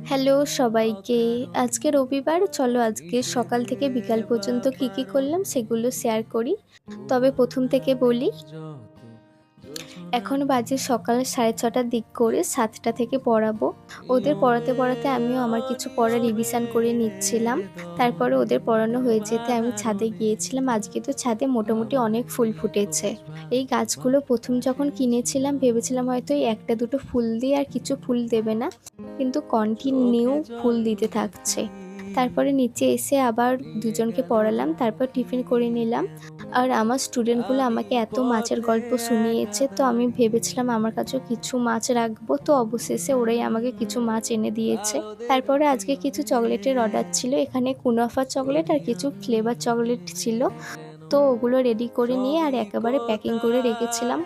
Hello সবাইকে। আজকে রবিবার। চলো আজকে সকাল থেকে বিকাল পর্যন্ত কি করলাম সেগুলো শেয়ার করি। তবে ১ম থেকে বলি, এখন বাজে সকাল ৬:৩০টার দিক করে ৭টা থেকে পড়াবো। ওদের পড়াতে আমিও আমার কিছু পড়া রিভিশন করে নিচ্ছিলাম। তারপরে ওদের পড়ানো হয়ে যেতে আমি ছাদে গিয়েছিলাম। আজকে তো ছাদে মোটামুটি অনেক ফুল ফুটেছে। এই গাছগুলো ১ম যখন কিনেছিলাম ভেবেছিলাম হয়তো এই ১টা ২টো ফুল দিয়ে আর কিছু ফুল দেবে না। কিন্তু কন্টিনিউ ফুল দিতে থাকছে। তারপরে নিচে এসে আবার দুজনকে পড়ালাম, তারপর টিফিন করে নিলাম। আর আমার স্টুডেন্টগুলো আমাকে এত মাছের গল্প শুনিয়েছে, তো আমি ভেবেছিলাম আমার কাছেও কিছু মাছ রাখবো। তো অবশেষে ওরাই আমাকে কিছু মাছ এনে দিয়েছে। তারপরে আজকে কিছু চকলেটের অর্ডার ছিল। এখানে কুনাফা চকলেট আর কিছু ফ্লেভার চকলেট ছিল। তো ওগুলো রেডি করে নিয়ে আর একেবারে প্যাকিং করে রেখেছিলাম।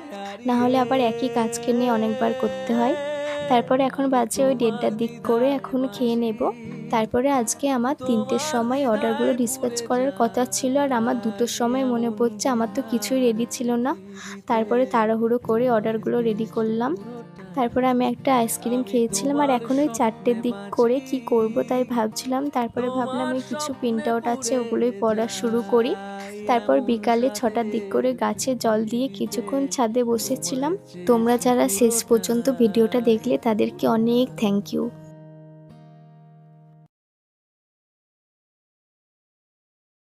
না হলে আবার একই কাজকে নিয়ে অনেকবার করতে হয়। তারপরে এখন বাজে ওই ১:৩০টার দিক করে, এখন খেয়ে নেব। তারপরে আজকে আমার ৩টের সময় অর্ডারগুলো ডিসপ্যাচ করার কথা ছিল, আর আমার ২টোর সময় মনে পড়ছে আমার তো কিছুই রেডি ছিল না। তারপরে তাড়াহুড়ো করে অর্ডারগুলো রেডি করলাম। তারপরে আমি একটা আইসক্রিম খেয়েছিলাম, আর এখন ওই ৪টের দিক করে কি করব তাই ভাবছিলাম। তারপরে ভাবলাম ওই কিছু প্রিন্ট আউট আছে, ওগুলোই পড়া শুরু করি। তারপর বিকালে ৬টার দিক করে গাছে জল দিয়ে কিছুক্ষণ ছাদে বসেছিলাম। তোমরা যারা শেষ পর্যন্ত ভিডিওটা দেখলে তাদেরকে অনেক থ্যাংক ইউ।